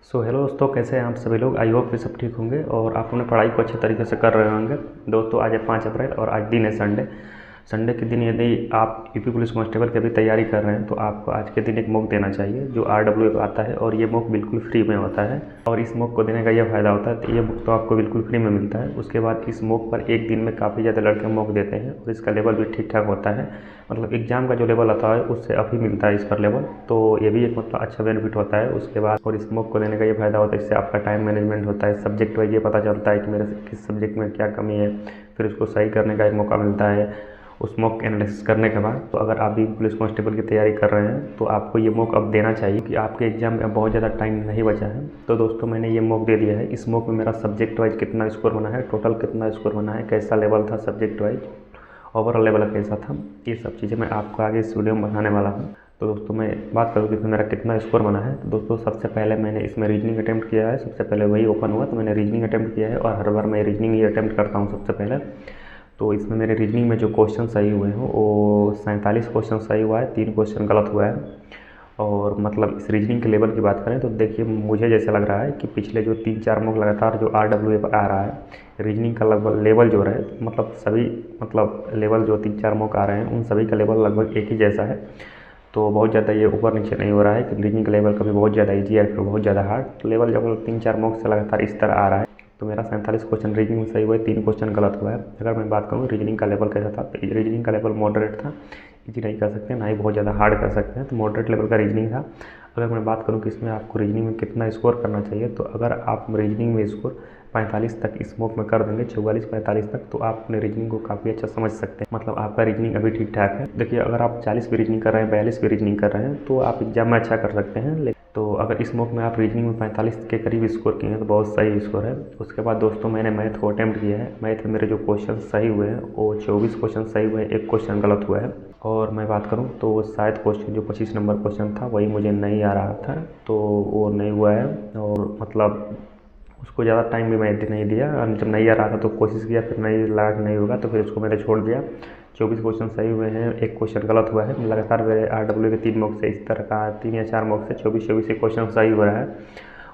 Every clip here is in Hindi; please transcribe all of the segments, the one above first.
हेलो दोस्तों, कैसे हैं आप सभी लोग। आई होप कि सब ठीक होंगे और आप अपने पढ़ाई को अच्छे तरीके से कर रहे होंगे। दोस्तों, आज है 5 अप्रैल और आज दिन है संडे। संडे के दिन यदि आप यूपी पुलिस कांस्टेबल की भी तैयारी कर रहे हैं तो आपको आज के दिन एक मॉक देना चाहिए जो RWF आता है और ये मॉक बिल्कुल फ्री में होता है। और इस मॉक को देने का यह फ़ायदा होता है तो ये मॉक तो आपको बिल्कुल फ्री में मिलता है। उसके बाद इस मॉक पर एक दिन में काफ़ी ज़्यादा लड़के मॉक देते हैं और इसका लेवल भी ठीक ठाक होता है। मतलब एग्ज़ाम का जो लेवल आता है उससे अभी मिलता है इस पर लेवल, तो ये भी एक मतलब अच्छा बेनिफिट होता है। उसके बाद और इस मॉक को देने का ये फ़ायदा होता है, इससे आपका टाइम मैनेजमेंट होता है। सब्जेक्ट वाइज ये पता चलता है कि मेरे किस सब्जेक्ट में क्या कमी है, फिर उसको सही करने का एक मौका मिलता है उस मॉक एनालिसिस करने के बाद। तो अगर आप भी पुलिस कांस्टेबल की तैयारी कर रहे हैं तो आपको ये मॉक अब देना चाहिए कि आपके एग्जाम में अब बहुत ज़्यादा टाइम नहीं बचा है। तो दोस्तों, मैंने ये मॉक दे दिया है। इस मॉक में मेरा सब्जेक्ट वाइज कितना स्कोर बना है, टोटल कितना स्कोर बना है, कैसा लेवल था सब्जेक्ट वाइज, ओवरऑल लेवल कैसा था, ये सब चीज़ें मैं आपको आगे इस वीडियो में बताने वाला हूँ। तो दोस्तों, मैं बात करूँ कि इसमें मेरा कितना स्कोर बना है। तो दोस्तों, सबसे पहले मैंने इसमें रीजनिंग अटैम्प्ट किया है। सबसे पहले वही ओपन हुआ तो मैंने रीजनिंग अटैम्प्ट किया है और हर बार मैं रीजनिंग ही अटैम्प्ट करता हूँ सबसे पहले। तो इसमें मेरे रीजनिंग में जो क्वेश्चन सही हुए हैं वो 47 क्वेश्चन सही हुआ है, 3 क्वेश्चन गलत हुआ है। और मतलब इस रीजनिंग के लेवल की बात करें तो देखिए, मुझे जैसा लग रहा है कि पिछले जो 3-4 मॉक लगातार जो RWF आ रहा है, रीजनिंग का लगभग लेवल जो रहे मतलब सभी मतलब लेवल जो 3-4 मॉक आ रहे हैं उन सभी का लेवल लगभग एक ही जैसा है। तो बहुत ज़्यादा ये ऊपर नीचे नहीं हो रहा है कि रीजनिंग का लेवल कभी बहुत ज़्यादा ईजी है फिर बहुत ज़्यादा हार्ड। लेवल जब 3-4 मॉक से लगातार इस तरह आ रहा है। तो मेरा 47 क्वेश्चन रीजनिंग में सही हुआ है, 3 क्वेश्चन गलत हुआ है। अगर मैं बात करूँ रीजनिंग का लेवल कैसा था, तो रीजनिंग का लेवल मॉडरेट था। ईजी नहीं कर सकते, ना ही बहुत ज़्यादा हार्ड कर सकते हैं, तो मॉडरेट लेवल का रीजनिंग था। अगर मैं बात करूँ कि इसमें आपको रीजनिंग में कितना स्कोर करना चाहिए, तो अगर आप रीजनिंग में स्कोर 45 तक इस मॉक में कर देंगे, 44-45 तक, तो आप अपने रीजनिंग को काफ़ी अच्छा समझ सकते हैं। मतलब आपका रीजनिंग अभी ठीक ठाक है। देखिए, अगर आप 40 भी रीजनिंग कर रहे हैं, 42 भी रीजनिंग कर रहे हैं तो आप एग्जाम में अच्छा कर सकते हैं। तो अगर इस मॉक में आप रीजनिंग में 45 के करीब स्कोर किए हैं तो बहुत सही स्कोर है। उसके बाद दोस्तों, मैंने मैथ को अटैम्प्ट किया है। मैथ में मेरे जो क्वेश्चन सही हुए हैं वो 24 क्वेश्चन सही हुए हैं, 1 क्वेश्चन गलत हुआ है। और मैं बात करूं तो शायद क्वेश्चन जो 25 नंबर क्वेश्चन था वही मुझे नहीं आ रहा था, तो वो नहीं हुआ है। और मतलब उसको ज़्यादा टाइम भी मैं नहीं दिया। जब नहीं आ रहा था तो कोशिश किया, फिर नहीं लगा कि नहीं होगा तो फिर उसको मैंने छोड़ दिया। 24 क्वेश्चन सही हुए हैं, 1 क्वेश्चन गलत हुआ है। लगातार मेरे RW के 3 मॉक से इस तरह का 3 या 4 मॉक से 24-24 क्वेश्चन सही हो रहा है।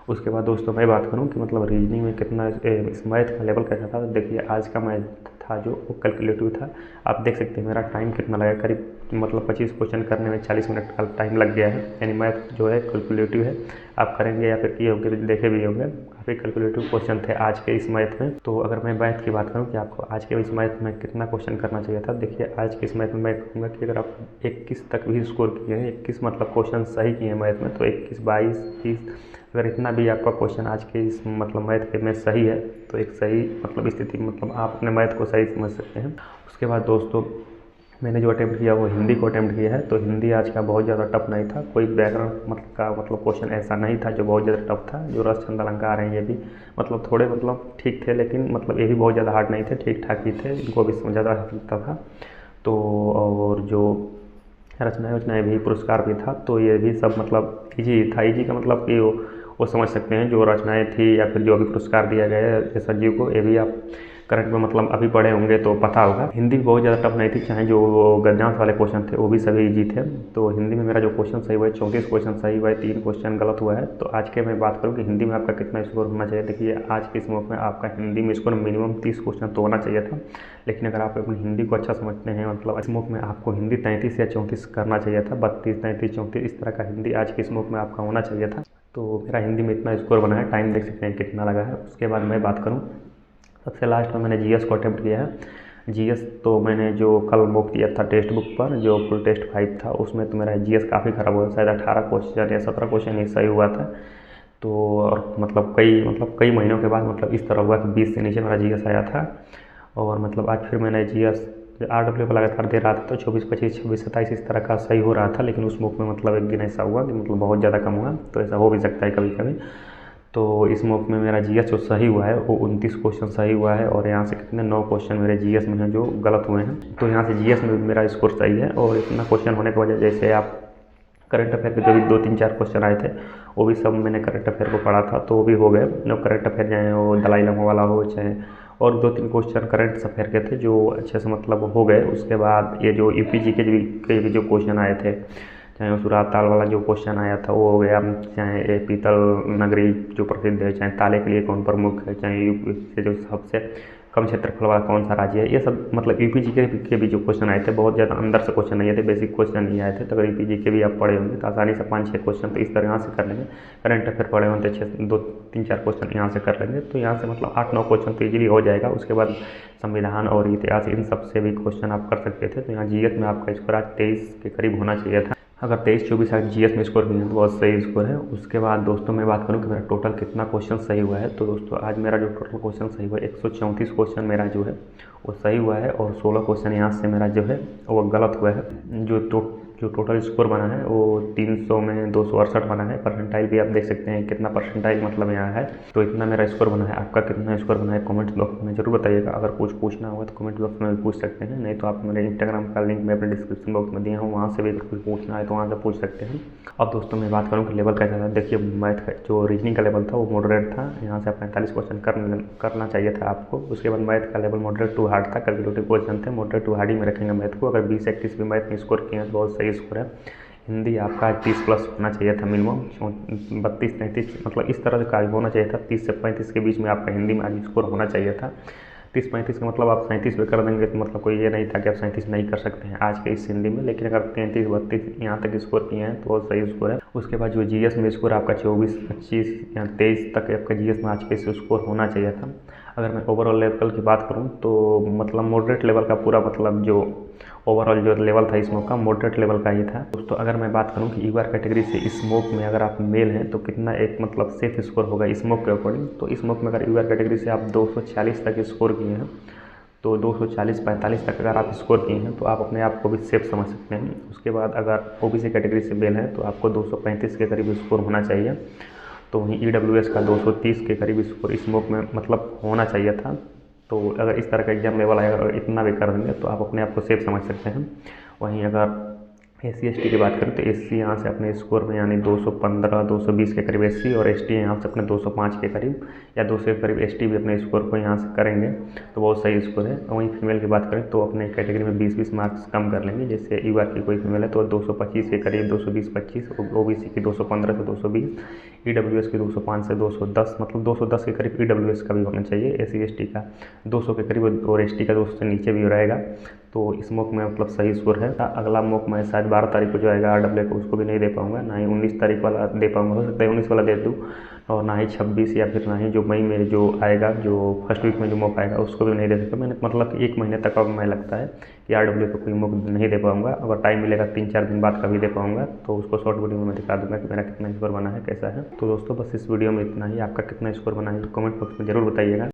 उसके बाद दोस्तों, मैं बात करूं कि मतलब रीजनिंग में कितना इस मैथ का लेवल कैसा था, तो देखिए आज का मैथ था जो वो कैलकुलेटिव था। आप देख सकते हैं मेरा टाइम कितना लगा, करीब मतलब 25 क्वेश्चन करने में 40 मिनट का टाइम लग गया है। यानी मैथ जो है कैलकुलेटिव है, आप करेंगे या फिर किए होंगे, देखे भी होंगे। काफ़ी कैलकुलेटिव क्वेश्चन थे आज के इस मैथ में। तो अगर मैं मैथ की बात करूँ कि आपको आज के इस मैथ में कितना क्वेश्चन करना चाहिए था, देखिए आज के इस मैथ में मैं कहूँगा कि अगर आप 21 तक भी स्कोर किए हैं, 21 मतलब क्वेश्चन सही किए हैं मैथ में, तो 21, 22, 30 अगर इतना भी आपका क्वेश्चन आज के इस मतलब मैथ के में सही है तो एक सही मतलब स्थिति मतलब आप अपने मैथ को सही समझ सकते हैं। उसके बाद दोस्तों, मैंने जो अटैम्प्ट किया वो हिंदी को अटैम्प्ट किया है। तो हिंदी आज का बहुत ज़्यादा टफ नहीं था, कोई व्याकरण मतलब का मतलब क्वेश्चन ऐसा नहीं था जो बहुत ज़्यादा टफ था। जो रस छंद अलंकार हैं ये भी मतलब थोड़े मतलब ठीक थे, लेकिन मतलब ये भी बहुत ज़्यादा हार्ड नहीं थे, ठीक ठाक ही थे, इनको भी ज़्यादा लगता था। तो और जो रचनाएँ वचनाएँ भी पुरस्कार भी था, तो ये भी सब मतलब ईजी था। ईजी का मतलब कि वो समझ सकते हैं जो रचनाएँ थी या फिर जो अभी पुरस्कार दिया गया है संजीव को, ये भी आप करंट में मतलब अभी पढ़े होंगे तो पता होगा। हिंदी भी बहुत ज़्यादा टफ नहीं थी, चाहे जो गद्यांश वाले क्वेश्चन थे वो भी सभी ईजी थे। तो हिंदी में मेरा जो क्वेश्चन सही हुआ है 34 क्वेश्चन सही हुआ है, 3 क्वेश्चन गलत हुआ है। तो आज के मैं बात करूँ कि हिंदी में आपका कितना स्कोर होना चाहिए, देखिए आज के इस मॉक में आपका हिंदी में स्कोर मिनिमम 30 क्वेश्चन तो होना चाहिए था। लेकिन अगर आप अपनी हिंदी को अच्छा समझते हैं, मतलब इस मॉक में आपको हिंदी 33 या 34 करना चाहिए था, 32, 33, 34 इस तरह का हिंदी आज के इस मॉक में आपका होना चाहिए था। तो मेरा हिंदी में इतना स्कोर बना है, टाइम देख सकते हैं कितना लगा है। उसके बाद मैं बात करूँ, सबसे लास्ट में मैंने GS को अटैम्प्ट किया है। GS तो मैंने जो कल मॉक दिया था टेक्स्ट बुक पर, जो फुल टेस्ट 5 था, उसमें तो मेरा GS काफ़ी ख़राब हुआ, शायद 18 क्वेश्चन या 17 क्वेश्चन ही सही हुआ था। तो और मतलब कई महीनों के बाद मतलब इस तरह हुआ कि 20 से नीचे मेरा GS आया था। और मतलब आज फिर मैंने GS RW को लगातार दे रहा था तो 24, 25, 26, 27 इस तरह का सही हो रहा था। लेकिन उस मॉक में मतलब एक दिन ऐसा हुआ कि मतलब बहुत ज़्यादा कम हुआ, तो ऐसा हो भी सकता है कभी कभी। तो इस मॉक में मेरा GS जो सही हुआ है वो 29 क्वेश्चन सही हुआ है। और यहाँ से कितने 9 क्वेश्चन मेरे GS में हैं जो गलत हुए हैं। तो यहाँ से GS में भी मेरा स्कोर सही है। और इतना क्वेश्चन होने की वजह, जैसे आप करंट अफेयर के जो भी 2-3-4 क्वेश्चन आए थे वो भी सब मैंने करंट अफेयर को पढ़ा था, तो वो भी हो गए। करंट अफेयर चाहे वो दलाई लामा वाला हो, चाहे और 2-3 क्वेश्चन करंट अफेयर के थे जो अच्छे से मतलब हो गए। उसके बाद ये जो UPG के भी जो क्वेश्चन आए थे, चाहे उसुरा ताल वाला जो क्वेश्चन आया था वो हो गया, चाहे पीतल नगरी जो प्रसिद्ध है, चाहे ताले के लिए कौन प्रमुख है, चाहे यूपी से जो सबसे कम क्षेत्रफल वाला कौन सा राज्य है, ये सब मतलब यूपी जी के भी जो क्वेश्चन आए थे, बहुत ज़्यादा अंदर से क्वेश्चन नहीं आए थे, बेसिक क्वेश्चन नहीं आए थे। तो अगर यूपी जी के भी आप पढ़े होंगे तो आसानी से 5-6 क्वेश्चन तो इस तरह से कर लेंगे। करंट अफेयर पढ़े होंगे तो 2-3-4 क्वेश्चन यहाँ से कर लेंगे, तो यहाँ से मतलब 8-9 क्वेश्चन तो ईजिली हो जाएगा। उसके बाद संविधान और इतिहास इन सब से भी क्वेश्चन आप कर सकते थे। तो यहाँ जीएस में आपका स्कोर आज 23 के करीब होना चाहिए था। अगर 23-24 आज जीएस में स्कोर किए हैं तो बहुत सही स्कोर है। उसके बाद दोस्तों मैं बात करूं कि मेरा टोटल कितना क्वेश्चन सही हुआ है, तो दोस्तों आज मेरा जो टोटल क्वेश्चन सही हुआ है 134 क्वेश्चन मेरा जो है वो सही हुआ है, और 16 क्वेश्चन यहाँ से मेरा जो है वो गलत हुआ है। जो टोटल स्कोर बना है वो 300 में 268 बना है। परसेंटाइल भी आप देख सकते हैं कितना परसेंटाइल मतलब यहाँ है। तो इतना मेरा स्कोर बना है। आपका कितना स्कोर बना है कमेंट बॉक्स में जरूर बताइएगा। अगर कुछ पूछना होगा तो कमेंट बॉक्स में भी पूछ सकते हैं, नहीं तो आप मेरे इंस्टाग्राम का लिंक मैं अपने डिस्क्रिप्शन बॉक्स में दिया हूँ, वहाँ से भी अगर कुछ पूछना है तो वहाँ से पूछ सकते हैं। अब दोस्तों मैं बात करूँ कि लेवल कैसा था। देखिए मैथ का जो रीजनिंग का लेवल था वो मॉडरेट था, यहाँ से 45 क्वेश्चन करना चाहिए था आपको। उसके बाद मैथ का लेवल मॉडरेट टू हार्ड था, कैलकुलेटिव क्वेश्चन थे, मॉडरेट टू हार्ड ही में रखेंगे मैथ को। अगर 20-31 भी मैथ में स्कोर किए हैं तो बहुत सही स्कोर है। हिंदी आपका 30+ होना चाहिए था मिनिमम, 32-33 मतलब इस तरह का होना चाहिए था। 30 से 35 के बीच में आपका हिंदी में आज स्कोर होना चाहिए था। 30-35 का मतलब आप 37 पे कर देंगे तो मतलब कोई ये नहीं था कि आप 37 नहीं कर सकते हैं आज के इस हिंदी में। लेकिन अगर 33-32 यहाँ तक स्कोर किए हैं तो बहुत सही स्कोर है। उसके बाद जो जीएस में स्कोर आपका 24-25 या 23 तक आपका जीएस में आज के स्कोर होना चाहिए था। अगर मैं ओवरऑल लेवल की बात करूँ तो मतलब मॉडरेट लेवल का पूरा मतलब जो ओवरऑल जो लेवल था स्मोक का मॉडरेट लेवल का ही था। दोस्तों अगर मैं बात करूं कि ईवर कैटेगरी से स्मोक में अगर आप मेल हैं तो कितना एक मतलब सेफ स्कोर होगा स्मोक के अकॉर्डिंग, तो स्मोक में अगर ईवर कैटेगरी से आप 240 तक स्कोर किए हैं तो 240-45 तक अगर आप स्कोर किए हैं तो आप अपने आप को भी सेफ समझ सकते हैं। उसके बाद अगर ओबीसी कैटेगरी से मेल है तो आपको 235 के करीब स्कोर होना चाहिए। तो वहीं ईडब्ल्यूएस का 230 के करीब स्कोर स्मोक में मतलब होना चाहिए था। तो अगर इस तरह का एग्जाम लेवल आएगा अगर इतना भी कर देंगे तो आप अपने आप को सेफ समझ सकते हैं। वहीं अगर SC/ST की बात करें तो SC यहाँ से अपने स्कोर में यानी 215-220 के करीब SC और ST यहाँ से अपने 205 के करीब या 200 के करीब ST भी अपने स्कोर को यहाँ से करेंगे तो बहुत सही स्कोर है। वहीं फीमेल की बात करें तो अपने कैटेगरी में 20-20 मार्क्स कम कर लेंगे। जैसे ईवर की कोई फीमेल है तो 225 के करीब 220-25, OBC की 215 से 220, EWS की 205 से 210 मतलब 210 के करीब EWS का भी होना चाहिए। SC/ST का 200 के करीब और ST का 200 से नीचे भी रहेगा। तो इस मॉक में मतलब सही स्कोर है। अगला मॉक मैं शायद 12 तारीख को जो आएगा RAA को उसको भी नहीं दे पाऊंगा, ना ही 19 तारीख वाला दे पाऊंगा। हो सकता है 19 वाला दे दूँ, और ना ही 26 या फिर ना ही जो मई में जो आएगा जो फर्स्ट वीक में जो मॉक आएगा उसको भी नहीं दे सकता। मैंने मतलब 1 महीने तक अब मैं लगता है कि RAA को कोई मॉक नहीं दे पाऊंगा। अगर टाइम मिलेगा 3-4 दिन बाद कभी दे पाऊंगा तो उसको शॉर्ट वीडियो में मैं दिखा दूंगा कि मेरा कितना स्कोर बना है कैसा है। तो दोस्तों बस इस वीडियो में इतना ही। आपका कितना स्कोर बना है कमेंट बॉक्स में ज़रूर बताइएगा।